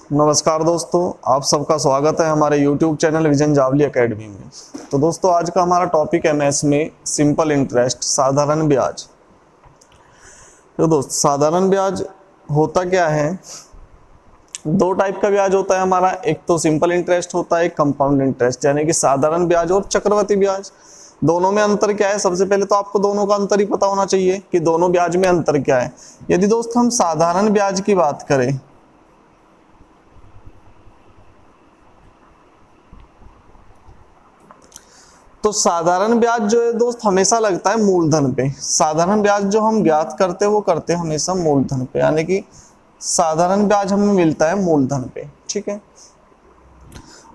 नमस्कार दोस्तों, आप सबका स्वागत है हमारे YouTube channel vision Javli academy में। तो दोस्तों, आज का हमारा टॉपिक है मैथ्स में सिंपल इंटरेस्ट, साधारण ब्याज। तो दोस्त, साधारण ब्याज होता क्या है? दो टाइप का ब्याज होता है हमारा, एक तो सिंपल इंटरेस्ट होता है, एक कंपाउंड इंटरेस्ट, यानी कि साधारण ब्याज और चक्रवृद्धि ब्याज। दोनों में अंतर क्या है? सबसे पहले तो आपको दोनों का अंतर ही पता होना चाहिए कि दोनों ब्याज में अंतर क्या है। यदि दोस्त हम साधारण ब्याज की बात करें तो साधारण ब्याज जो है दोस्त हमेशा लगता है मूलधन पे। साधारण ब्याज जो हम ज्ञात करते हैं वो करते हैं हमेशा मूलधन पे, यानी कि साधारण ब्याज हमें मिलता है मूलधन पे, ठीक है।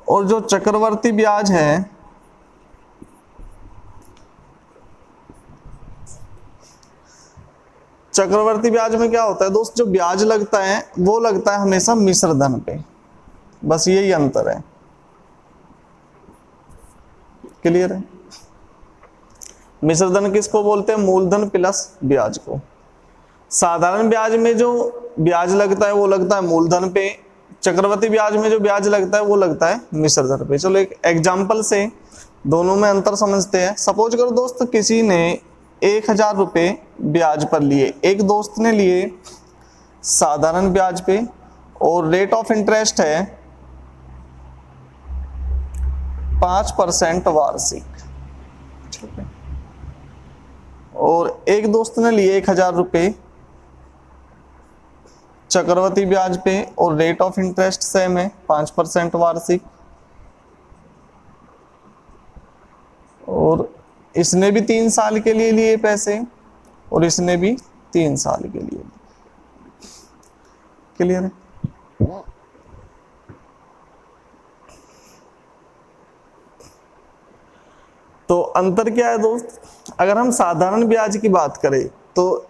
और जो चक्रवर्ती ब्याज है, चक्रवर्ती ब्याज में क्या होता है दोस्त, जो ब्याज लगता है वो लगता है हमेशा मिश्र धन पे। बस यही अंतर है। क्लियर है? मिश्र धन किसको बोलते हैं? मूलधन प्लस ब्याज को। साधारण ब्याज में जो ब्याज लगता है वो लगता है मूलधन पे, चक्रवर्ती ब्याज में जो ब्याज लगता है वो लगता है मिश्र धन पे। चलो एक एग्जांपल से दोनों में अंतर समझते हैं। सपोज करो दोस्त, किसी ने 1000 रुपये ब्याज पर लिए, एक दोस्त ने लिए साधारण ब्याज पे और रेट ऑफ इंटरेस्ट है 5% वार्षिक, ठीक है। और एक दोस्त ने लिए 1000 रुपये चक्रवर्ती ब्याज पे और रेट ऑफ इंटरेस्ट सेम है 5% वार्षिक, और इसने भी 3 साल के लिए लिए पैसे और इसने भी 3 साल के लिए। क्लियर है? तो अंतर क्या है दोस्त? अगर हम साधारण ब्याज की बात करें तो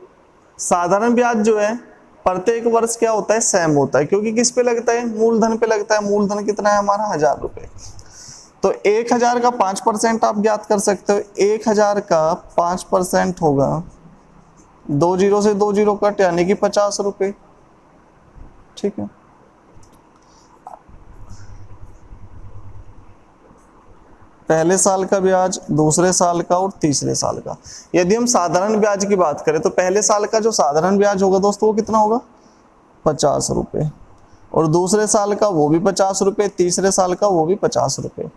साधारण ब्याज जो है प्रत्येक वर्ष क्या होता है? सेम होता है, क्योंकि किस पे लगता है? मूलधन पे लगता है। मूलधन कितना है हमारा? 1000 रुपये। तो 1000 का 5% आप ज्ञात कर सकते हो। 1000 का 5% होगा 2 जीरो से 2 जीरो कट, यानी कि 50 रुपये, ठीक है। पहले साल का ब्याज, दूसरे साल का और तीसरे साल का। यदि हम साधारण ब्याज की बात करें तो पहले साल का जो साधारण ब्याज होगा दोस्तों वो कितना होगा? 50 रुपये, और दूसरे साल का वो भी 50 रुपये, तीसरे साल का वो भी 50 रुपये।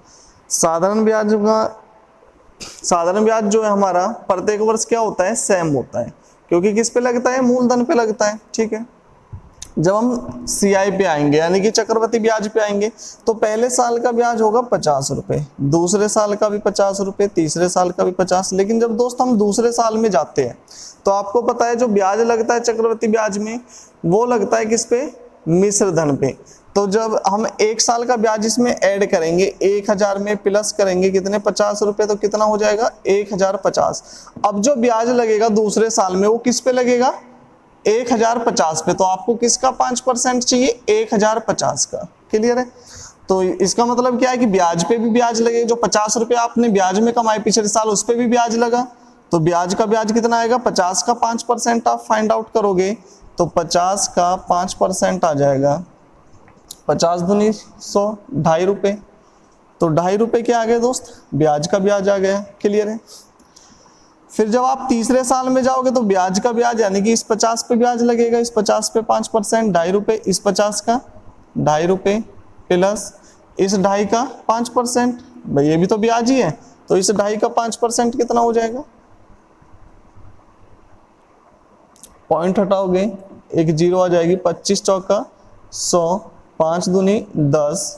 साधारण ब्याज जो है हमारा प्रत्येक वर्ष क्या होता है? सेम होता है, क्योंकि किस पे लगता है? मूलधन पे लगता है, ठीक है। जब हम सीआई पे आएंगे यानी कि चक्रवृद्धि ब्याज पे आएंगे तो पहले साल का ब्याज होगा 50 रुपये, दूसरे साल का भी 50 रुपये, तीसरे साल का भी 50। लेकिन जब दोस्त हम दूसरे साल में जाते हैं तो आपको पता है जो ब्याज लगता है चक्रवृद्धि ब्याज में वो लगता है किस पे? मिश्र धन पे। तो जब हम 1 साल का ब्याज इसमें ऐड करेंगे, 1000 में प्लस करेंगे कितने? 50 रुपये, तो कितना हो जाएगा? 1050। अब जो ब्याज लगेगा दूसरे साल में वो किस पे लगेगा? 1050 पे। तो आपको किसका 5% चाहिए? 1050 का। क्लियर है? तो इसका मतलब क्या है कि ब्याज पे भी ब्याज लगे। जो 50 रुपये आपने ब्याज में कमाए पिछले साल उस पे भी ब्याज लगा, तो ब्याज का ब्याज कितना आएगा? 50 का 5% आप फाइंड आउट करोगे तो 50 का 5% आ जाएगा 50 दूनी 100, 2.5 रुपये। तो 2.5 रुपये क्या आ गए दोस्त? ब्याज का ब्याज आ गया। क्लियर है? फिर जब आप तीसरे साल में जाओगे तो ब्याज का ब्याज यानी कि इस 50 पे ब्याज लगेगा, इस 50 पे 5%, 2.5 रुपये, इस 50 का 2.5 रुपये प्लस इस 2.5 का 5%, भाई ये भी तो ब्याज ही है, तो इस 2.5 का 5% कितना हो जाएगा? पॉइंट हटाओगे, एक जीरो आ जाएगी, 25 चौका 100, 5 दूनी 10,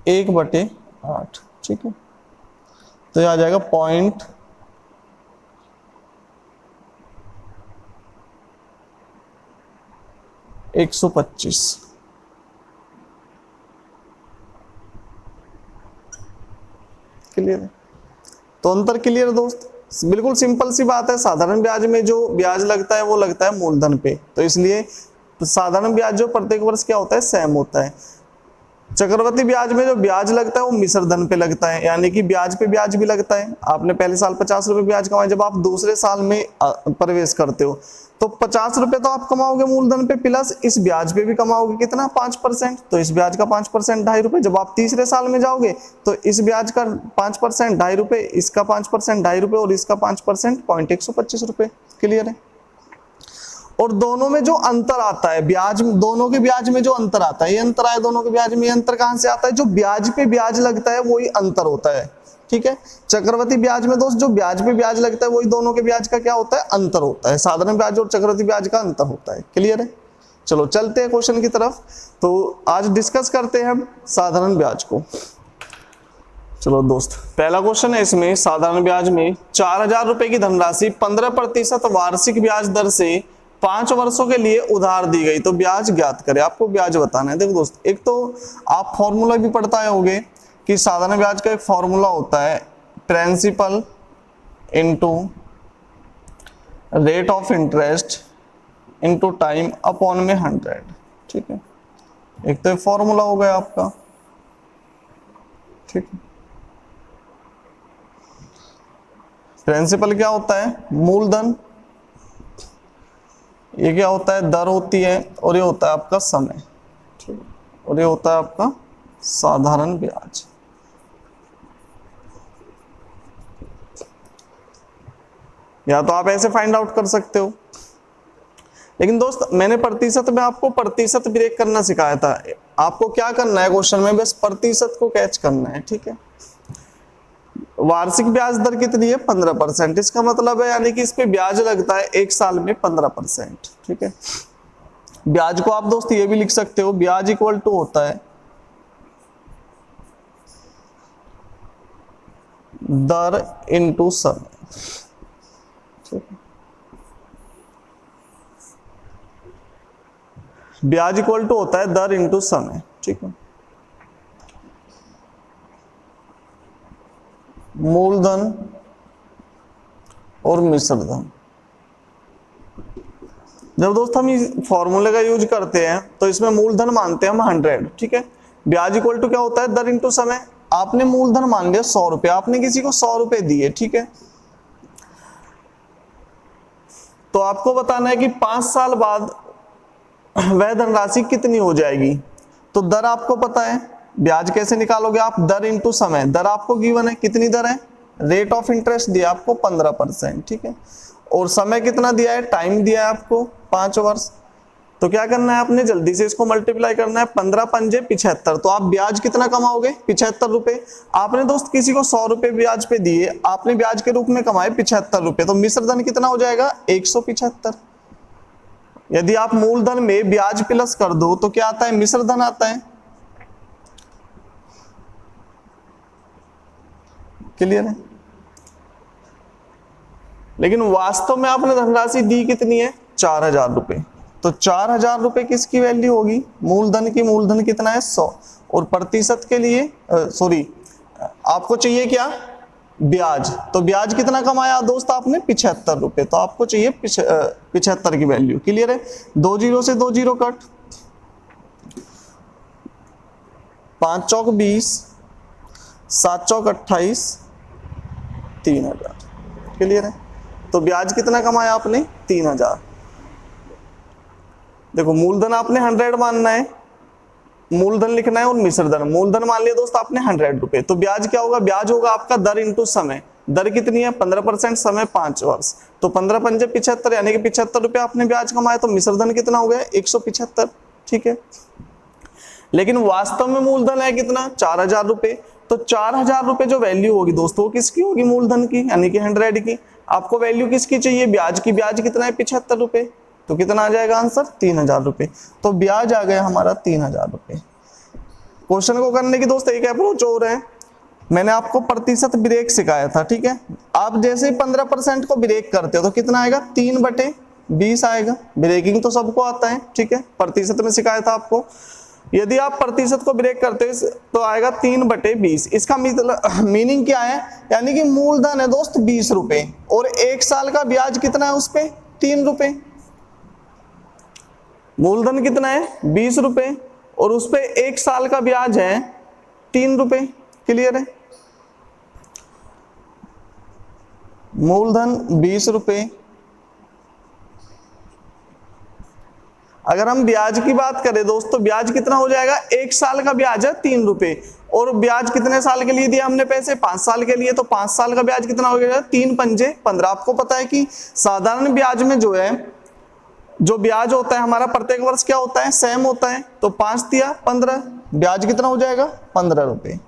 1/8, ठीक है। तो ये आ जाएगा 125। क्लियर है? तो अंतर क्लियर है दोस्त? बिल्कुल सिंपल सी बात है। साधारण ब्याज में जो ब्याज लगता है वो लगता है मूलधन पे, तो इसलिए साधारण ब्याज जो प्रत्येक वर्ष क्या होता है? सेम होता है। चक्रवृद्धि ब्याज में जो ब्याज लगता है वो मिश्र धन पे लगता है, यानी कि ब्याज पे ब्याज भी लगता है। आपने पहले साल 50 रुपए ब्याज कमाए, जब आप दूसरे साल में प्रवेश करते हो तो 50 रुपए तो आप कमाओगे मूलधन पे, प्लस इस ब्याज पे भी कमाओगे कितना 5%। तो इस ब्याज का 5% 2.5 रुपए। जब आप तीसरे साल में जाओगे तो इस ब्याज का 5% 2.5 रुपए, इसका 5% 2.5 रुपए और इसका 5% 0.125 रुपए। क्लियर है। और दोनों में जो अंतर आता है ब्याज, दोनों के ब्याज में जो अंतर आता है, ये अंतर आया दोनों के ब्याज में, ये अंतर कहां से आता है, जो ब्याज पे ब्याज लगता है वही अंतर होता है। ठीक है। चक्रवृद्धि ब्याज में दोस्त जो ब्याज पे ब्याज लगता है वही दोनों के ब्याज का क्या होता है, अंतर होता है। साधारण ब्याज और चक्रवृद्धि ब्याज का अंतर होता है। क्लियर है। चलो चलते हैं क्वेश्चन की तरफ। तो आज डिस्कस करते हैं हम साधारण ब्याज को। चलो दोस्त, पहला क्वेश्चन है इसमें, साधारण ब्याज में 4000 रुपए की धनराशि 15% वार्षिक ब्याज दर से 5 वर्षों के लिए उधार दी गई, तो ब्याज ज्ञात करें। आपको ब्याज बताना है। देखो दोस्त, एक तो आप फॉर्मूला भी पढ़ता होगे कि साधारण ब्याज का एक फॉर्मूला होता है principal into rate of interest into time upon में 100। ठीक है। एक तो फॉर्मूला हो गया आपका। ठीक है। प्रिंसिपल क्या होता है, मूलधन, ये क्या होता है, दर होती है, और ये होता है आपका समय। ठीक है। और ये होता है आपका साधारण ब्याज। या तो आप ऐसे फाइंड आउट कर सकते हो, लेकिन दोस्त मैंने प्रतिशत में आपको प्रतिशत ब्रेक करना सिखाया था। आपको क्या करना है क्वेश्चन में, बस प्रतिशत को कैच करना है। ठीक है। वार्षिक ब्याज दर कितनी है, 15%। इसका मतलब है यानी कि इस पे ब्याज लगता है एक साल में 15%। ठीक है। ब्याज को आप दोस्त ये भी लिख सकते हो, ब्याज इक्वल टू होता है दर इनटू समय। ब्याज इक्वल टू होता है दर इनटू समय। ठीक है। मूलधन और मिश्र धन। जब दोस्त हम इस फॉर्मूले का यूज करते हैं तो इसमें मूलधन मानते हैं हम 100। ठीक है। ब्याज इक्वल टू क्या होता है, दर इनटू समय। आपने मूलधन मान लिया 100 रुपए, आपने किसी को 100 रुपए दिए। ठीक है। तो आपको बताना है कि 5 साल बाद वह धनराशि कितनी हो जाएगी। तो दर आपको पता है, ब्याज कैसे निकालोगे आप, दर इनटू समय। दर आपको गिवन है, कितनी दर है, रेट ऑफ इंटरेस्ट दिया आपको 15%। ठीक है। और समय कितना दिया है, टाइम दिया है आपको 5 वर्ष। तो क्या करना है आपने, जल्दी से इसको मल्टीप्लाई करना है, 15 पंजे 75। तो आप ब्याज कितना कमाओगे, 75 रुपए। आपने दोस्त किसी को 100 रुपए ब्याज पे दिए, आपने ब्याज के रूप में कमाए 75 रुपए। तो मिश्र धन कितना हो जाएगा, 175। यदि आप मूलधन में ब्याज प्लस कर दो तो क्या आता है, मिश्र धन आता है। क्लियर है। लेकिन वास्तव में आपने धनराशि दी कितनी है, 4000 रुपए। तो 4000 रुपए किसकी वैल्यू होगी, मूलधन की। मूलधन कितना है, 100। और प्रतिशत के लिए सॉरी आपको चाहिए क्या, ब्याज। तो ब्याज कितना कमाया दोस्त आपने, 75 रुपए। तो आपको चाहिए 75 की वैल्यू। क्लियर है। 2 जीरो से 2 जीरो कट, 5 चौक 20, 7 चौक 28, 3000। क्लियर है। तो ब्याज कितना कमाया आपने, 3000। देखो मूलधन आपने 100 मानना है, मूलधन लिखना है, और मिश्र धन। मूलधन मान लिया दोस्त आपने 100 रुपए। तो ब्याज क्या होगा, ब्याज होगा आपका दर इनटू समय। दर कितनी है, 15%, समय 5 वर्ष। तो 15 पंजे 75, यानी कि 75 रुपए आपने ब्याज कमाया। तो मिश्र धन कितना हो गया, 175। ठीक है। लेकिन वास्तव में मूलधन है कितना, 4000 रुपए। तो 4000 रुपए जो वैल्यू होगी दोस्तों, किसकी होगी, मूलधन की, यानी कि 100 की। आपको वैल्यू किसकी चाहिए, ब्याज की। ब्याज कितना है, 75 रुपए। तो कितना आ जाएगा आंसर, 3000 रुपए। तो ब्याज आ गया हमारा 3000 रुपए। क्वेश्चन को करने की दोस्त एक अप्रोच और है, मैंने आपको प्रतिशत ब्रेक सिखाया था। ठीक है। आप जैसे ही 15% को ब्रेक करते हो तो कितना आएगा, 3/20 आएगा। ब्रेकिंग तो सबको आता है। ठीक है। प्रतिशत में सिखाया था आपको। यदि आप प्रतिशत को ब्रेक करते हो तो आएगा 3/20। इसका मीनिंग क्या है, यानी कि मूलधन है दोस्त 20 रुपए, और 1 साल का ब्याज कितना है उस पे, 3 रुपए। मूलधन कितना है, 20 रुपए, और उस पे 1 साल का ब्याज है 3 रुपए। क्लियर है? मूलधन 20 रुपए। अगर हम ब्याज की बात करें दोस्तों, ब्याज कितना हो जाएगा? 1 साल का ब्याज है 3 रुपए, और ब्याज कितने साल के लिए दिया हमने पैसे? 5 साल के लिए। तो 5 साल का ब्याज कितना हो गया? 3 पंजे 15। आपको पता है कि साधारण ब्याज में जो है, जो ब्याज होता है हमारा प्रत्येक वर्ष क्या होता है? सेम होता है। तो 5 दिया 15, ब्याज कितना हो जाएगा? 15 रुपए।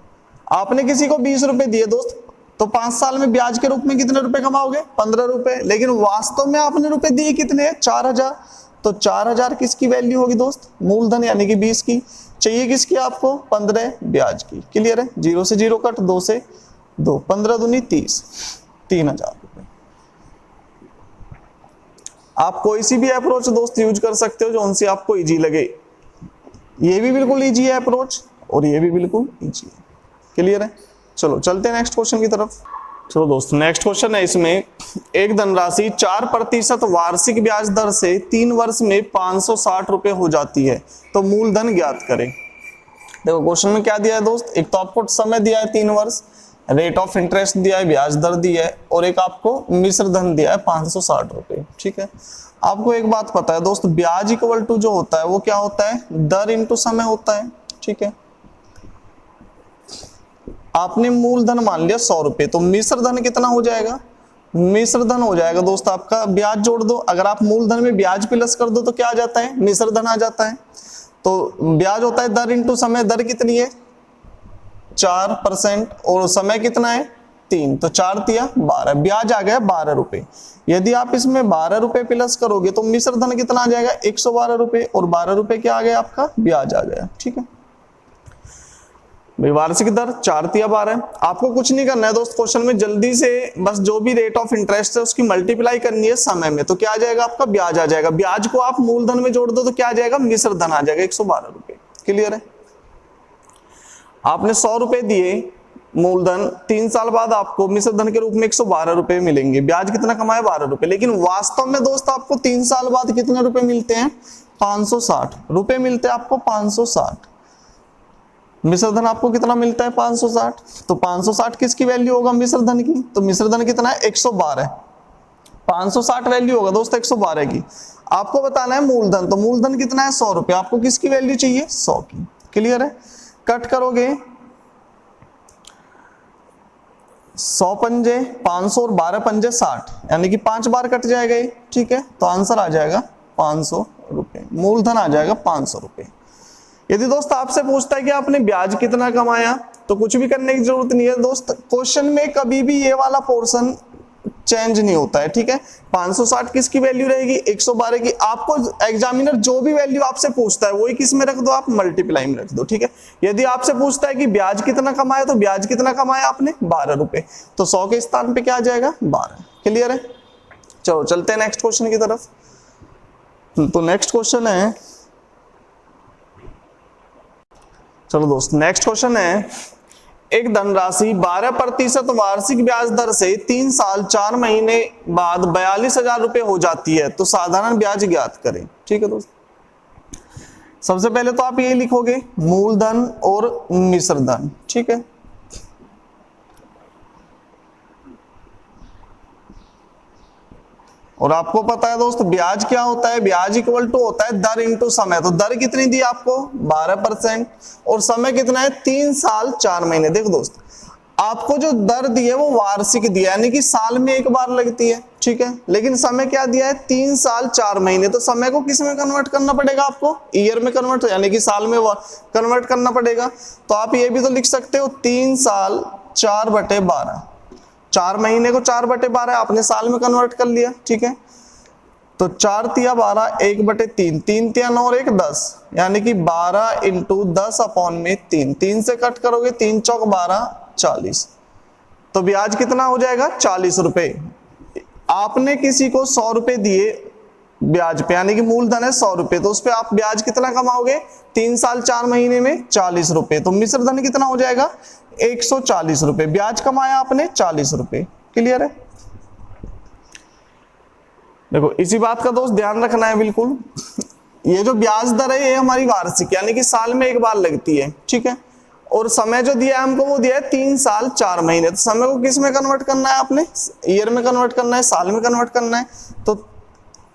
आपने किसी को 20 रुपए दिए दोस्त, तो 5 साल में ब्याज के रूप में कितने रुपए कमाओगे? 15 रुपए। लेकिन वास्तव में आपने रुपए दिए कितने? 4000। तो 4000 किसकी वैल्यू होगी दोस्त? मूलधन यानी कि 20 की। चाहिए किसकी आपको? 15 ब्याज की। क्लियर है? 0 से 0 कट, 2 से 2, 15 दूनी 30, 3000 रुपए। आप कोई सी भी अप्रोच दोस्त यूज कर सकते हो जो उनसे आपको इजी लगे। ये भी बिल्कुल इजी है अप्रोच, और ये भी बिल्कुल इजी है। क्लियर है? चलो चलते हैं नेक्स्ट क्वेश्चन की तरफ। चलो दोस्तों, नेक्स्ट क्वेश्चन है, इसमें एक धनराशि 4% वार्षिक ब्याज दर से 3 वर्ष में 560 रुपए हो जाती है, तो मूलधन ज्ञात करें। देखो क्वेश्चन में क्या दिया है दोस्त, एक तो आपको समय दिया है 3 वर्ष, रेट ऑफ इंटरेस्ट दिया है, ब्याज दर दी है, और एक आपको मिश्र धन दिया है 560 रुपए। ठीक है? आपको एक बात पता है दोस्त, ब्याज इक्वल टू जो होता है वो क्या होता है? दर इंटू समय होता है। ठीक है? आपने मूलधन मान लिया 100 रुपए, तो मिश्र धन कितना हो जाएगा? मिश्र धन हो जाएगा दोस्त आपका, ब्याज जोड़ दो, अगर आप मूलधन में ब्याज प्लस कर दो तो क्या आ जाता है? मिश्र धन आ जाता है। तो ब्याज होता है दर इंटू समय। दर कितनी है? 4%, और समय कितना है? 3, तो 4 दिया 12, ब्याज आ गया 12 रुपए। यदि आप इसमें 12 रुपए प्लस करोगे तो मिश्र धन कितना आ जाएगा? 112 रुपए, और 12 रुपए क्या आ गया आपका? ब्याज आ गया। ठीक है? वार्षिक दर 4 या 12। आपको कुछ नहीं करना है दोस्त, क्वेश्चन में जल्दी से बस जो भी रेट ऑफ इंटरेस्ट है उसकी मल्टीप्लाई करनी है समय में, तो क्या आ जाएगा आपका? ब्याज आ जाएगा। ब्याज को आप मूलधन में जोड़ दो तो क्या आ जाएगा? मिश्र धन आ जाएगा 112 रुपए। क्लियर है? आपने 100 रुपए दिए मूलधन, 3 साल बाद आपको मिश्र धन के रूप में 112 रुपए मिलेंगे। ब्याज कितना कमाया? 12 रुपए। लेकिन वास्तव में दोस्त आपको 3 साल बाद कितने रुपए मिलते हैं? 560 रुपए मिलते हैं आपको, 560। मिश्र धन आपको कितना मिलता है? 560। तो 560 किसकी वैल्यू होगा? मिश्र धन की। तो मिश्र धन कितना है? 112। 560 वैल्यू होगा दोस्त 112 की। आपको बताना है मूलधन, तो मूलधन कितना है? 100 रुपए। आपको किसकी वैल्यू चाहिए? 100 की। क्लियर है? कट करोगे 100 पंजे 500 और 12 पंजे 60, यानी कि 5 बार कट जाएगा ये। ठीक है? तो आंसर आ जाएगा 500 रुपए। मूलधन आ जाएगा 500 रुपए। यदि दोस्त आपसे पूछता है कि आपने ब्याज कितना कमाया, तो कुछ भी करने की जरूरत नहीं है दोस्त, क्वेश्चन में कभी भी ये वाला पोर्शन चेंज नहीं होता है। ठीक है? 560 किसकी वैल्यू रहेगी? 112 की। आपको एग्जामिनर जो भी वैल्यू आपसे पूछता है वही किस में रख दो? आप मल्टीप्लाई में रख दो। ठीक है? यदि आपसे पूछता है कि ब्याज कितना कमाया, तो ब्याज कितना कमाया आपने? 12 रुपए, तो 100 के स्थान पे क्या आ जाएगा? 12। क्लियर है? चलो चलते हैं नेक्स्ट क्वेश्चन की तरफ। तो नेक्स्ट क्वेश्चन है, चलो दोस्त नेक्स्ट क्वेश्चन है, एक धनराशि 12% वार्षिक ब्याज दर से 3 साल 4 महीने बाद 42,000 रुपए हो जाती है, तो साधारण ब्याज ज्ञात करें। ठीक है दोस्त, सबसे पहले तो आप ये लिखोगे मूलधन और मिश्र धन। ठीक है? और आपको पता है दोस्त ब्याज क्या होता है? ब्याज इक्वल टू होता है दर इंटू समय। तो दर कितनी दी आपको? 12%, और समय कितना है? 3 साल 4 महीने। देखो दोस्त, आपको जो दर दी है वो वार्षिक दिया है, यानी कि साल में एक बार लगती है। ठीक है? लेकिन समय क्या दिया है? 3 साल 4 महीने। तो समय को किस में कन्वर्ट करना पड़ेगा आपको? ईयर में कन्वर्ट, यानी कि साल में कन्वर्ट करना पड़ेगा। तो आप ये भी तो लिख सकते हो 3 साल 4/12। 4 महीने को 4/12 आपने साल में कन्वर्ट कर लिया। ठीक है? तो 4 तिया 12, 1/3, 3 तिया 9 और 1 10, यानी कि 12 इंटू 10/3। 3 से कट करोगे 3 चौक 12, 40। तो ब्याज कितना हो जाएगा? 40 रुपए। आपने किसी को 100 रुपए दिए ब्याज पे, यानी कि मूलधन है 100 रुपए, तो उस पे आप ब्याज कितना कमाओगे? 3 साल 4 महीने में 40 रुपए। तो मिश्र धन कितना हो जाएगा? 140 रुपए। ब्याज कमाया आपने 40 रुपए। क्लियर है? देखो इसी बात का दोस्त ध्यान रखना है बिल्कुल। ये जो ब्याज दर है ये हमारी वार्षिक यानी कि साल में एक बार लगती है, ठीक है। और समय जो दिया है हमको वो दिया है 3 साल 4 महीने। तो समय को किस में कन्वर्ट करना है आपने, ईयर में कन्वर्ट करना है, साल में कन्वर्ट करना है। तो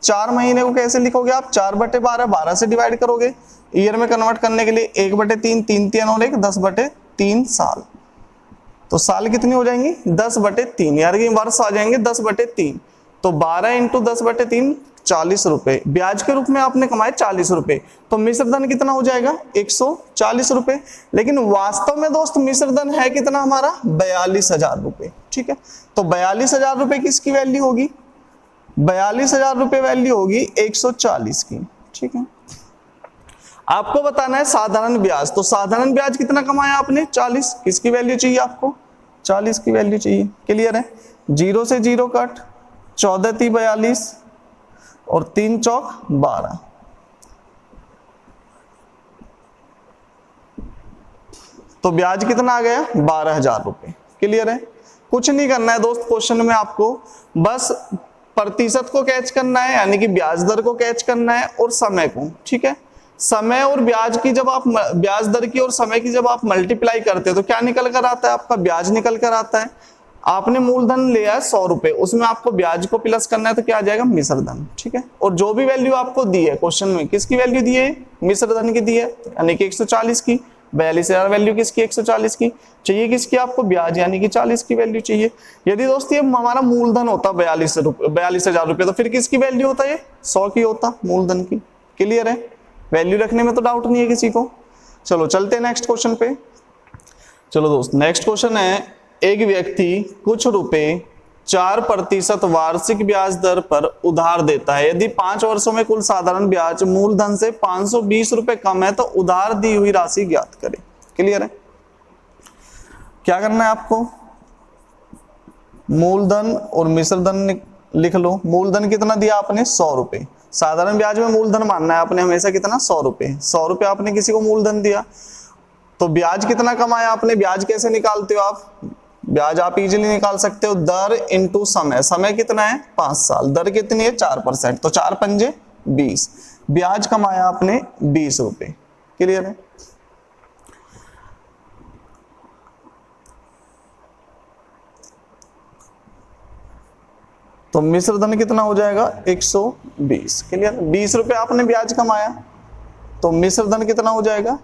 4 महीने को कैसे लिखोगे आप, 4/12, 12 से डिवाइड करोगे। ईयर में कन्वर्ट करने के लिए 1/3, 3 3 और 1 10/3 साल। तो साल कितनी हो जाएंगी 10/3, यार ये वर्ष आ जाएंगे 10/3। तो 12 × 10/3 40 रुपए ब्याज के रूप में आपने कमाए 40 रुपए। तो मिश्र धन कितना हो जाएगा 140 रुपए। लेकिन वास्तव में दोस्त मिश्र धन है कितना हमारा 42,000 रुपए, ठीक है। तो 42,000 रुपए किसकी वैल्यू होगी, 42,000 रुपए वैल्यू होगी 140 की, ठीक है। आपको बताना है साधारण ब्याज। तो साधारण ब्याज कितना कमाया आपने 40, किसकी वैल्यू चाहिए आपको 40 की वैल्यू चाहिए। क्लियर है, 0 से 0 कट, 14 × 42 और 3 चौक 12। तो ब्याज कितना आ गया 12,000 रुपए। क्लियर है, कुछ नहीं करना है दोस्त क्वेश्चन में, आपको बस प्रतिशत को कैच करना है यानी कि ब्याज दर को कैच करना है और समय को, ठीक है। समय और ब्याज की जब आप ब्याज दर की और समय की जब आप मल्टीप्लाई करते हो तो क्या निकल कर आता है, आपका ब्याज निकल कर आता है। आपने मूलधन लिया है 100 रुपए, उसमें आपको ब्याज को प्लस करना है तो क्या आ जाएगा मिश्र धन, ठीक है। और जो भी वैल्यू आपको दी है क्वेश्चन में, किसकी वैल्यू दी है मिश्र धन की दी है यानी कि 140 की। 42,000 वैल्यू किसकी 140 की चाहिए, किसकी आपको ब्याज यानी कि 40 की वैल्यू चाहिए। यदि दोस्त ये हमारा मूलधन होता 42,000 रुपए तो फिर किसकी वैल्यू होता है 100 की होता मूलधन की। क्लियर है, वैल्यू रखने में तो डाउट नहीं है किसी को। चलो चलते हैं नेक्स्ट क्वेश्चन पे। चलो दोस्त नेक्स्ट क्वेश्चन है, एक व्यक्ति कुछ रुपए 4% वार्षिक ब्याज दर पर उधार देता है। यदि 5 वर्षों में कुल साधारण ब्याज मूलधन से 520 रुपए कम है तो उधार दी हुई राशि ज्ञात करें। क्लियर है, क्या करना है आपको, मूलधन और मिश्र धन लिख लो। मूलधन कितना दिया आपने 100 रुपए, साधारण ब्याज में मूलधन मानना है आपने हमेशा कितना 100 रुपए। 100 रुपए आपने किसी को मूलधन दिया, तो ब्याज कितना कमाया आपने। ब्याज कैसे निकालते हो आप, ब्याज आप इजीली निकाल सकते हो, दर इंटू समय। समय कितना है 5 साल, दर कितनी है 4%, तो 4 पंजे 20। ब्याज कमाया आपने 20 रुपए। क्लियर है, तो मिश्र धन कितना हो जाएगा 120। क्लियर, 20 रुपए आपने ब्याज कमाया तो मिश्र धन कितना हो जाएगा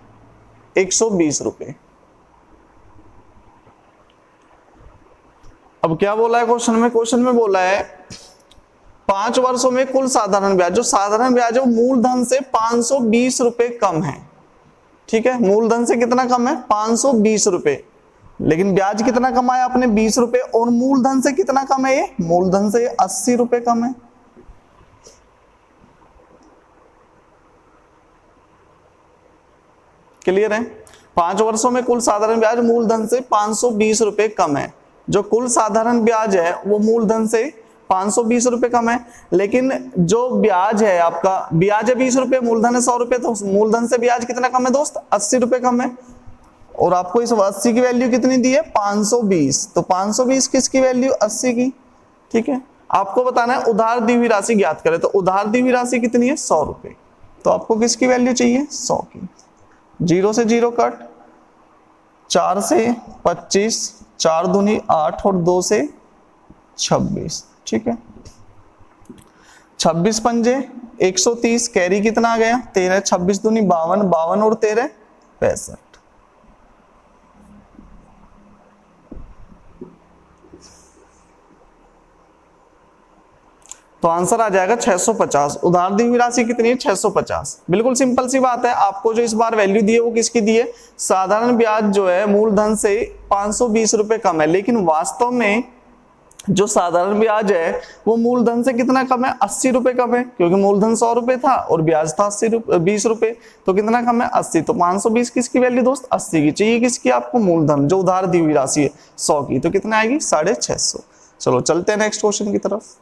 120 रुपए। अब क्या बोला है क्वेश्चन में, क्वेश्चन में बोला है 5 वर्षों में कुल साधारण ब्याज, जो साधारण ब्याज है वो मूलधन से 520 रुपए कम है, ठीक है। मूलधन से कितना कम है 520 रुपए, लेकिन ब्याज कितना कमाया आपने 20 रुपए, और मूलधन से कितना कम है ये, मूलधन से 80 रुपए कम है। क्लियर है, 5 वर्षों में कुल साधारण ब्याज मूलधन से 520 रुपए कम है। जो कुल साधारण ब्याज है वो मूलधन से 520 रुपए कम है, लेकिन जो ब्याज है आपका, ब्याज है 20 रुपए, मूलधन है 100 रुपए, तो मूलधन से ब्याज कितना कम है दोस्त 80 रुपए कम है। और आपको इस 80 की वैल्यू कितनी दी है 520, तो 520 किसकी वैल्यू 80 की, ठीक है। आपको बताना है उधार दी हुई राशि ज्ञात करें, तो उधार दी हुई राशि कितनी है 100 रुपए, तो आपको किसकी वैल्यू चाहिए 100 की। 0 से 0 कट, 4 से 25, 4 दूनी 8 और 2 से 26, ठीक है। 26 पंजे 130, कैरी कितना आ गया 13, 26 दूनी 52, 52 और 13 65। तो आंसर आ जाएगा 650। उधार दी हुई राशि कितनी है 650। बिल्कुल सिंपल सी बात है, आपको जो इस बार वैल्यू दी है वो किसकी दी है, साधारण ब्याज जो है मूलधन से 520 रुपए कम है, लेकिन वास्तव में जो साधारण ब्याज है वो मूलधन से कितना कम है 80 रुपए कम है, क्योंकि मूलधन 100 रुपए था और ब्याज था 20 रुपए, तो कितना कम है 80। तो 520 किसकी वैल्यू दोस्त 80 की चाहिए, किसकी आपको मूलधन जो उधार दी हुई राशि है 100 की, तो कितना आएगी 650। चलो चलते हैं नेक्स्ट क्वेश्चन की तरफ।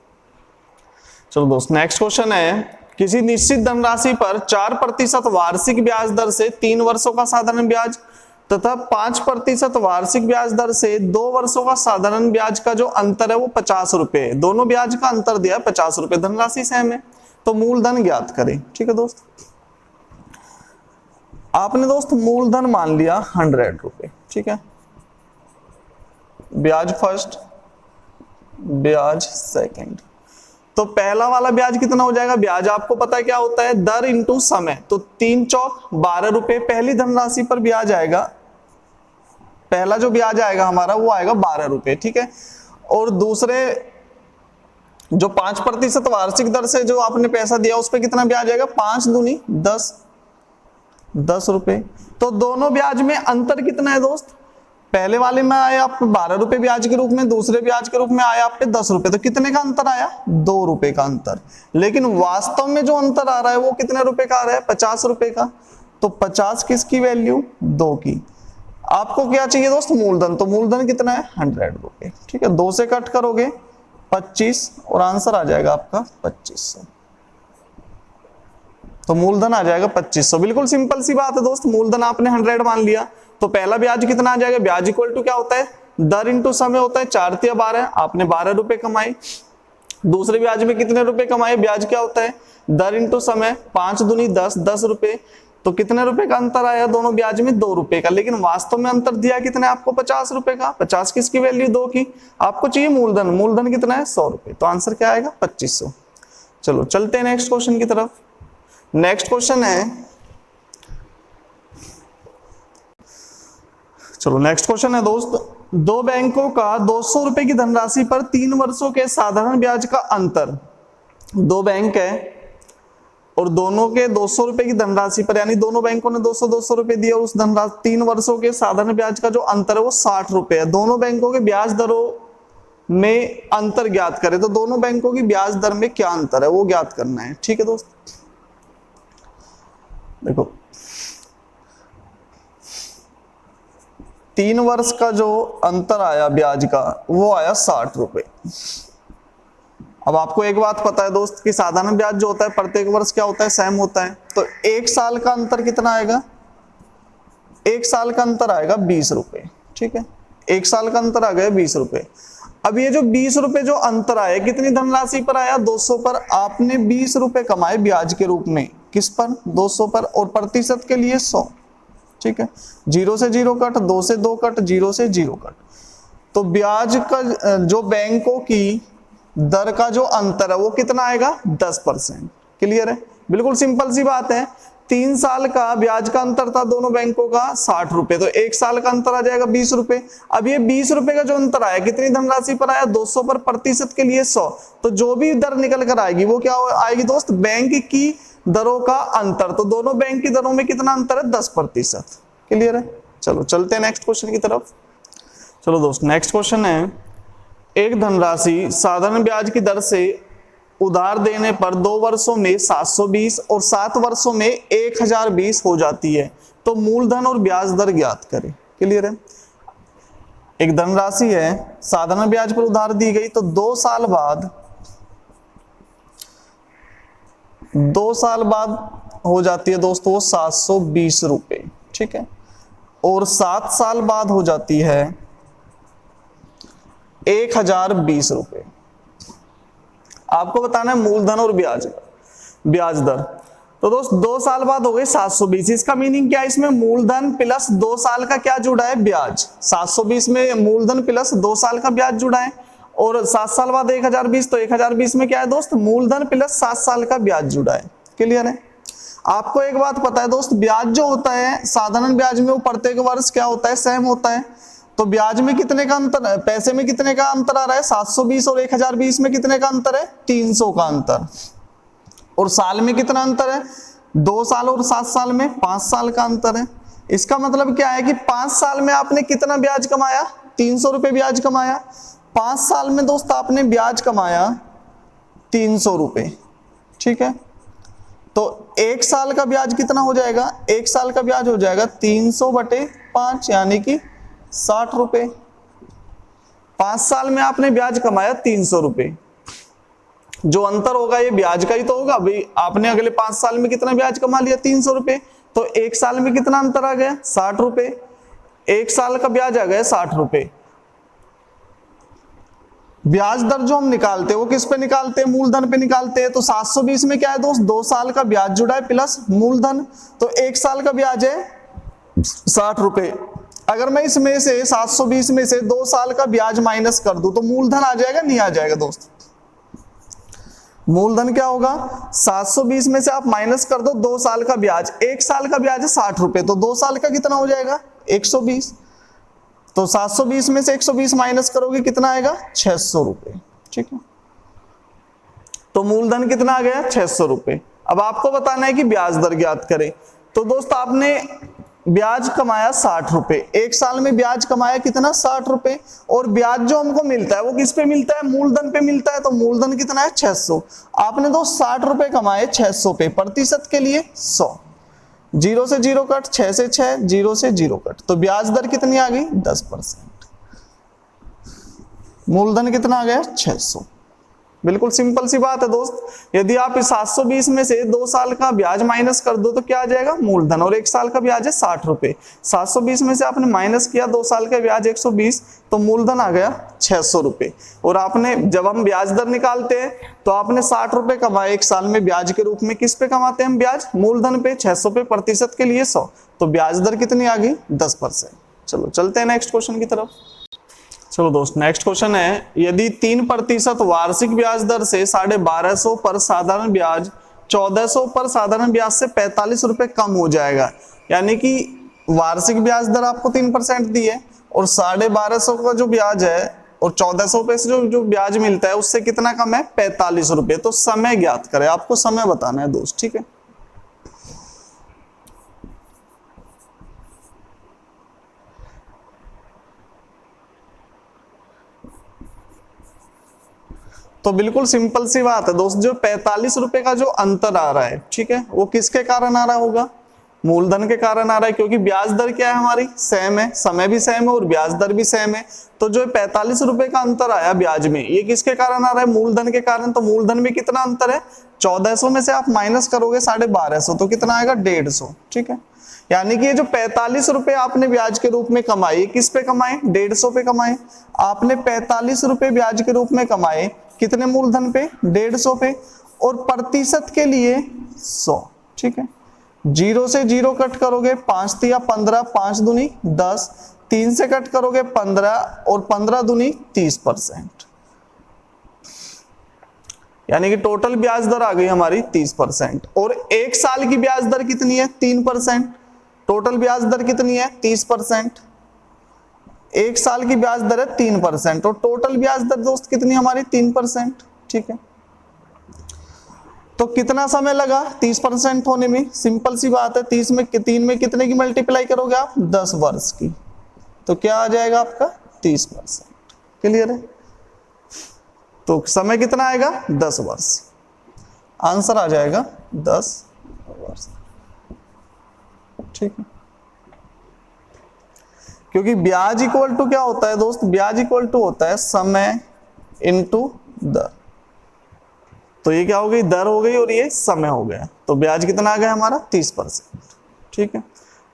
चलो दोस्त नेक्स्ट क्वेश्चन है, किसी निश्चित धनराशि पर 4% वार्षिक ब्याज दर से 3 वर्षों का साधारण ब्याज तथा 5% वार्षिक ब्याज दर से 2 वर्षों का साधारण ब्याज का जो अंतर है वो 50 रुपए, दोनों ब्याज का अंतर दिया 50 रुपए, धनराशि सेम है, तो मूलधन ज्ञात करें। ठीक है दोस्त, आपने दोस्त मूलधन मान लिया 100 रुपए, ठीक है, ब्याज फर्स्ट, ब्याज सेकंड। तो पहला वाला ब्याज कितना हो जाएगा, ब्याज आपको पता है क्या होता है, दर इंटू समय, तो 3 चौक 12 रुपए पहली धनराशि पर ब्याज आएगा, पहला जो ब्याज आएगा हमारा वो आएगा 12 रुपए, ठीक है। और दूसरे जो 5% वार्षिक दर से जो आपने पैसा दिया उस पर कितना ब्याज आएगा, 5 दूनी 10 रुपए। तो दोनों ब्याज में अंतर कितना है दोस्त, पहले वाले में आया आपको 12 रुपए ब्याज के रूप में, दूसरे ब्याज के रूप में आया आप पे 10 रुपए, तो कितने का अंतर आया, 2 रुपए का अंतर। लेकिन वास्तव में जो अंतर आ रहा है वो कितने रुपए का आ रहा है, 50 रुपए का। तो 50 किसकी वैल्यू, 2 की। आपको क्या चाहिए दोस्त, मूलधन, तो मूलधन कितना है 100 रुपए, ठीक है। 2 से कट करोगे 25 और आंसर आ जाएगा आपका 2500। तो मूलधन आ जाएगा 2500। बिल्कुल सिंपल सी बात है दोस्त, मूलधन आपने 100 मान लिया, तो पहला ब्याज कितना आ जाएगा, ब्याज इक्वल टू क्या होता है, दर इंटू समय होता है, 4 तिया 12, आपने 12 रुपए कमाए। दूसरे ब्याज में कितने रुपए कमाए, ब्याज क्या होता है, दर इंटू समय, 5 दूनी 10 रुपए। तो कितने रुपए का अंतर आया दोनों ब्याज में, 2 रुपए का। लेकिन वास्तव में अंतर दिया कितना आपको, 50 रुपए का। 50 किसकी वैल्यू, 2 की। आपको चाहिए मूलधन, मूलधन कितना है 100 रुपए, तो आंसर क्या आएगा 2500। चलो चलते हैं नेक्स्ट क्वेश्चन की तरफ। नेक्स्ट क्वेश्चन है, चलो नेक्स्ट क्वेश्चन है दोस्त, 2 बैंकों का 200 रुपए की धनराशि पर 3 वर्षों के साधारण ब्याज का अंतर। 2 बैंक है और दोनों के 200 रुपए की धनराशि पर, यानी दोनों बैंकों ने 200 रुपए दिए और उस धनराशि 3 वर्षों के साधारण ब्याज का जो अंतर है वो 60 रुपए है। दोनों बैंकों के ब्याज दरों में अंतर ज्ञात करें, तो दोनों बैंकों की ब्याज दर में क्या अंतर है वो ज्ञात करना है, ठीक है दोस्त। देखो 3 वर्ष का जो अंतर आया ब्याज का वो आया 60 रुपए। अब आपको एक बात पता है दोस्त कि साधारण ब्याज जो होता है प्रत्येक वर्ष क्या होता है, सेम होता है। तो 1 साल का अंतर कितना आएगा, 1 साल का अंतर आएगा 20 रुपए, ठीक है। 1 साल का अंतर आ गया 20 रुपए। अब ये जो 20 रुपए जो अंतर आया कितनी धनराशि पर आया, 200 पर। आपने 20 रुपए कमाए ब्याज के रूप में, किस पर, 200 पर, और प्रतिशत के लिए 100, ठीक है। 0 से 0 कट, 2 से 2 कट, 0 से 0 कट। तो ब्याज का जो बैंकों की दर का जो अंतर है वो कितना आएगा, 10%। क्लियर है, बिल्कुल सिंपल सी बात है। 3 साल का ब्याज का अंतर था दोनों बैंकों का 60 रुपए, तो 1 साल का अंतर आ जाएगा 20 रुपए। अब ये 20 रुपए का जो अंतर आया कितनी धनराशि पर आया, 200 पर, प्रतिशत के लिए 100। तो जो भी दर निकल कर आएगी वो क्या आएगी दोस्त, बैंक की दरों का अंतर। तो दोनों बैंक की दरों में कितना अंतर है, 10%। क्लियर है, चलो चलते हैं नेक्स्ट क्वेश्चन की तरफ। चलो दोस्त नेक्स्ट क्वेश्चन है, एक धनराशि साधारण ब्याज की दर से उधार देने पर 2 वर्षों में 720 और 7 वर्षों में 1020 हो जाती है, तो मूलधन और ब्याज दर ज्ञात करें। क्लियर है, एक धनराशि है साधारण ब्याज पर उधार दी गई, तो 2 साल बाद हो जाती है दोस्तों 720 रुपए, ठीक है। और 7 साल बाद हो जाती है 1020 रुपए। आपको बताना है मूलधन और ब्याज दर। तो दोस्त 2 साल बाद हो गए 720, इसका मीनिंग क्या है, इसमें मूलधन प्लस 2 साल का क्या जुड़ा है, ब्याज। 720 में मूलधन प्लस 2 साल का ब्याज जुड़ा है, और 7 साल बाद 1020, तो 1020 में क्या है दोस्त, मूलधन प्लस 7 साल का ब्याज जुड़ा है। क्लियर है। आपको एक बात पता है दोस्त, ब्याज जो होता है साधारण ब्याज में वो प्रत्येक वर्ष क्या होता है, सेम होता है। तो ब्याज में कितने का अंतर है, पैसे में कितने का अंतर आ रहा है, 720 और 1020 में कितने का अंतर है, 300 का अंतर। और साल में कितना अंतर है, 2 साल और 7 साल में 5 साल का अंतर है। इसका मतलब क्या है कि 5 साल में आपने कितना ब्याज कमाया, 300 रुपए ब्याज कमाया। 5 साल में दोस्त आपने ब्याज कमाया 300 रुपए, ठीक है। तो 1 साल का ब्याज कितना हो जाएगा, 1 साल का ब्याज हो जाएगा 300/5 यानी कि 60 रुपए। 5 साल में आपने ब्याज कमाया 300 रुपए। जो अंतर होगा ये ब्याज का ही तो होगा भाई। आपने अगले 5 साल में कितना ब्याज कमा लिया, 300 रुपए। तो 1 साल में कितना अंतर आ गया, 60 रुपए। 1 साल का ब्याज आ गया 60 रुपए। ब्याज दर जो हम निकालते हैं वो किस पे निकालते हैं, मूलधन पे निकालते हैं। तो 720 में क्या है दोस्त, 2 साल का ब्याज जुड़ा है प्लस मूलधन, तो 1 साल का ब्याज है 60 रुपए। अगर मैं इसमें से 720 में से 2 साल का ब्याज माइनस कर दूं तो मूलधन आ जाएगा, नहीं आ जाएगा दोस्त? मूलधन क्या होगा, 720 में से आप माइनस कर दो 2 साल का ब्याज, 1 साल का ब्याज है 60 रुपए, तो 2 साल का कितना हो जाएगा 120। तो 720 में से 120 माइनस करोगे कितना आएगा 600 रुपए, ठीक है। तो मूलधन कितना आ गया 600 रुपए। अब आपको बताना है कि ब्याज दर ज्ञात करें। तो दोस्त आपने ब्याज कमाया 60 रुपए, 1 साल में ब्याज कमाया कितना 60 रुपए, और ब्याज जो हमको मिलता है वो किस पे मिलता है, मूलधन पे मिलता है। तो मूलधन कितना है 600। आपने तो 60 रुपए कमाए 600 पे, प्रतिशत के लिए 100, 0 से 0 कट, 6 से 6, 0 से 0 कट, तो ब्याज दर कितनी आ गई 10%। मूलधन कितना आ गया 600। बिल्कुल सिंपल सी बात है दोस्त। यदि आप इस 720 में से 2 साल का ब्याज माइनस कर दो तो क्या आ जाएगा मूलधन, और 1 साल का ब्याज है 60 रुपए। 720 में से आपने माइनस किया 2 साल का ब्याज 120, तो मूलधन आ गया 600 रुपए। और आपने जब हम ब्याज दर निकालते हैं तो आपने 60 रुपए कमाए 1 साल में ब्याज के रूप में, किस पे कमाते हैं हम ब्याज, मूलधन पे, 600 पे, प्रतिशत के लिए 100, तो ब्याज दर कितनी आ गई 10%। चलो चलते हैं नेक्स्ट क्वेश्चन की तरफ। चलो दोस्त नेक्स्ट क्वेश्चन है, यदि 3% वार्षिक ब्याज दर से 1250 पर साधारण ब्याज 1400 पर साधारण ब्याज से 45 रुपए कम हो जाएगा, यानी कि वार्षिक ब्याज दर आपको 3% दी है और 1250 का जो ब्याज है और 1400 पे से जो ब्याज मिलता है उससे कितना कम है 45 रुपए। तो समय ज्ञात करें, आपको समय बताना है दोस्त, ठीक है। तो बिल्कुल सिंपल सी बात है दोस्त, जो 45 रुपए का जो अंतर आ रहा है, ठीक है, वो किसके कारण आ रहा होगा, मूलधन के कारण आ रहा है, क्योंकि ब्याज दर क्या है हमारी सेम है, समय भी सेम है और ब्याज दर भी सेम है। तो जो 45 रुपए का अंतर आया ब्याज में, ये किसके कारण आ रहा है, मूलधन के कारण। तो मूलधन में कितना अंतर है, 1400 में से आप माइनस करोगे 1250, तो कितना आएगा 150, ठीक है। यानी कि ये जो 45 रुपए आपने ब्याज के रूप में कमाए, किस पे कमाए, 150 पे कमाए। आपने 45 रुपए ब्याज के रूप में कमाए कितने मूलधन पे, 150 पे, और प्रतिशत के लिए 100, ठीक है। 0 से 0 कट करोगे 5 तिया 15, 5 दूनी 10, 3 से कट करोगे 15 और 15 दूनी 30%, यानी कि टोटल ब्याज दर आ गई हमारी 30%। और 1 साल की ब्याज दर कितनी है 3%, टोटल ब्याज दर कितनी है 30%। 1 साल की ब्याज दर है 3% और टोटल ब्याज दर दोस्त कितनी हमारी 3%, ठीक है। तो कितना समय लगा 30% होने में, सिंपल सी बात है, 30 में 3 में कितने की मल्टीप्लाई करोगे आप 10 वर्ष की, तो क्या आ जाएगा आपका 30%। क्लियर है। तो समय कितना आएगा 10 वर्ष, आंसर आ जाएगा 10 वर्ष, ठीक है। क्योंकि ब्याज इक्वल टू क्या होता है दोस्त, ब्याज इक्वल टू होता है समय इनटू दर। तो ये क्या हो गई, दर हो गई और ये समय हो गया। तो ब्याज कितना आ गया हमारा 30%, ठीक है।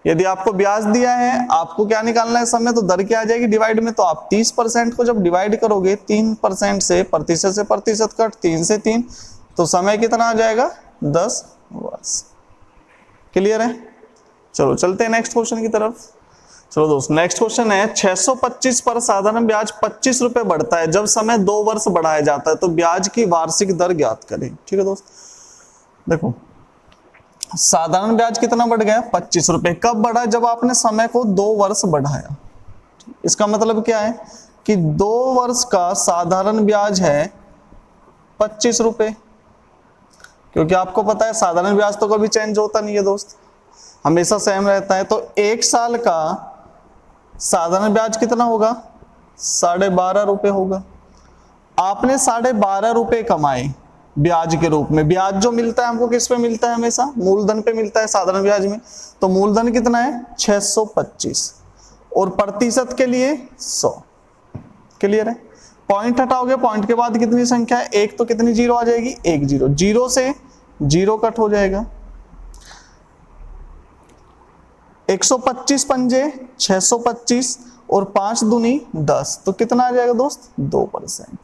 यदि आपको ब्याज दिया है, आपको क्या निकालना है समय, तो दर क्या आ जाएगी डिवाइड में। तो आप 30% को जब डिवाइड करोगे 3% से प्रतिशत कट 3 से 3, तो समय कितना आ जाएगा 10 वर्ष। क्लियर है। चलो चलते हैं नेक्स्ट क्वेश्चन की तरफ। चलो दोस्त नेक्स्ट क्वेश्चन है, 625 पर साधारण ब्याज 25 रुपए बढ़ता है जब समय 2 वर्ष बढ़ाया जाता है, तो ब्याज की वार्षिक दर ज्ञात करें। ठीक है दोस्त, देखो साधारण ब्याज कितना बढ़ गया 25 रुपए। कब बढ़ा, जब आपने समय को 2 वर्ष बढ़ाया। इसका मतलब क्या है कि 2 वर्ष का साधारण ब्याज है 25 रुपए, क्योंकि आपको पता है साधारण ब्याज तो कभी चेंज होता नहीं है दोस्त, हमेशा सेम रहता है। तो 1 साल का साधारण ब्याज कितना होगा 12.5 रुपए होगा। आपने 12.5 रुपए कमाए ब्याज के रूप में। ब्याज जो मिलता है हमको किस पे मिलता है, हमेशा मूलधन पे मिलता है साधारण ब्याज में। तो मूलधन कितना है 625 और प्रतिशत के लिए 100। क्लियर है। पॉइंट हटाओगे, पॉइंट के बाद कितनी संख्या है, एक तो कितनी जीरो आ जाएगी, 1 जीरो, जीरो से जीरो कट हो जाएगा। 125 पंजे 625 और 5 दूनी 10, तो कितना आ जाएगा दोस्त 2%।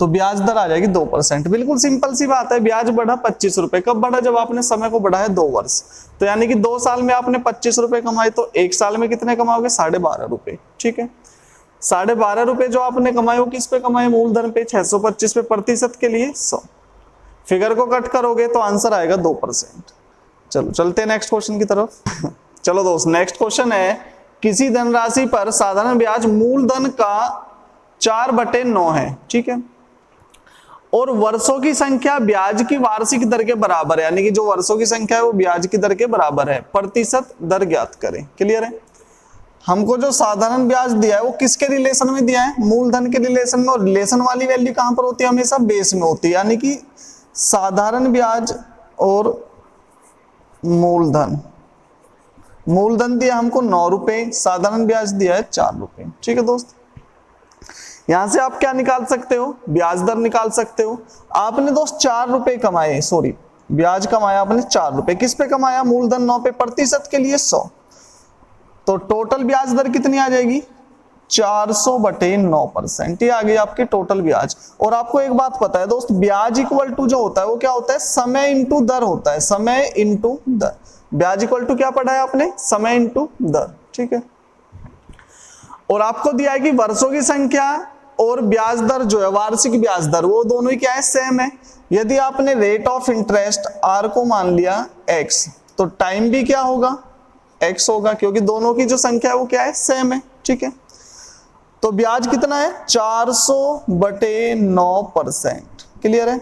तो ब्याज दर आ जाएगी 2%। बिल्कुल सिंपल सी बात है, ब्याज बढ़ा 25 रुपए, कब बढ़ा? जब आपने समय को बढ़ाया 2 वर्ष। तो यानी कि 2 साल में आपने 25 रुपए कमाए, तो 1 साल में कितने कमाओगे? 12.5 रुपए। ठीक है, 12.5 रुपए जो आपने कमाए वो किस पे कमाए? मूलधन पे, 625 पे, प्रतिशत के लिए 100। फिगर को कट करोगे तो आंसर आएगा 2%। चलो चलते हैं नेक्स्ट क्वेश्चन की तरफ। चलो दोस्त, नेक्स्ट क्वेश्चन है, किसी धनराशि पर साधारण ब्याज मूलधन का 4/9 है, ठीक है, और वर्षों की संख्या ब्याज की वार्षिक दर के बराबर है, यानी कि जो वर्षों की संख्या है वो ब्याज की दर के बराबर है, प्रतिशत दर ज्ञात करें। क्लियर है? हमको जो साधारण ब्याज दिया है वो किसके रिलेशन में दिया है? मूलधन के रिलेशन में। और रिलेशन वाली वैल्यू कहां पर होती है? हमेशा बेस में होती है, यानी कि साधारण ब्याज और मूलधन। मूलधन दिया हमको 9 रुपए, साधारण ब्याज दिया है 4 रुपए। ठीक है दोस्त, यहां से आप क्या निकाल सकते हो? ब्याज दर निकाल सकते हो। आपने दोस्त 4 रुपए कमाए, सॉरी ब्याज कमाया आपने 4 रुपए, किस पे कमाया? मूलधन 9 पे, प्रतिशत के लिए 100। तो टोटल ब्याज दर कितनी आ जाएगी? 400/9%। ये आ गई आपकी टोटल ब्याज। और आपको एक बात पता है दोस्त, ब्याज इक्वल टू जो होता है वो क्या होता है? समय इंटू दर होता है, समय इंटू दर। ब्याज इक्वल टू क्या पढ़ा है आपने? समय इंटू दर। ठीक है, और आपको दिया है कि वर्षों की संख्या और ब्याज दर जो है, वार्षिक ब्याज दर, वो दोनों ही क्या है? सेम है। यदि आपने रेट ऑफ इंटरेस्ट आर को मान लिया x, तो टाइम भी क्या होगा? x होगा, क्योंकि दोनों की जो संख्या है वो क्या है? सेम है। ठीक है, तो ब्याज कितना है? 400/9%। क्लियर है?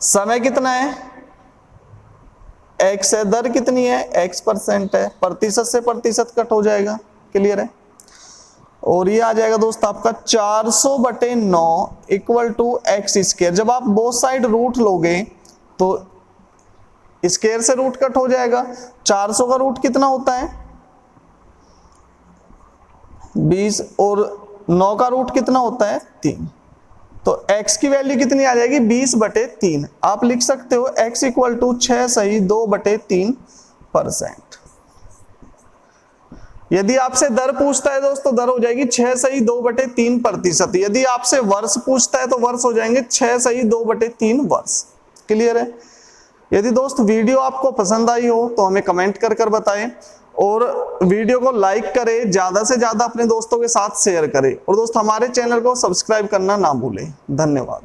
समय कितना है? x है, दर कितनी है? x% है, प्रतिशत से प्रतिशत कट हो जाएगा। क्लियर है? और ये आ जाएगा दोस्त आपका 400/9 इक्वल टू x²। जब आप बोथ साइड रूट लोगे तो स्क्वायर से रूट कट हो जाएगा। 400 का रूट कितना होता है? 20, और 9 का रूट कितना होता है? 3। तो x की वैल्यू कितनी आ जाएगी? 20/3। आप लिख सकते हो x इक्वल टू 6 सही 2/3%। यदि आपसे दर पूछता है दोस्तों, दर हो जाएगी 6 सही 2/3%। यदि आपसे वर्ष पूछता है तो वर्ष हो जाएंगे 6 सही 2/3 वर्ष। क्लियर है? यदि दोस्त वीडियो आपको पसंद आई हो तो हमें कमेंट कर बताएं, और वीडियो को लाइक करें, ज्यादा से ज्यादा अपने दोस्तों के साथ शेयर करें, और दोस्त हमारे चैनल को सब्सक्राइब करना ना भूलें। धन्यवाद।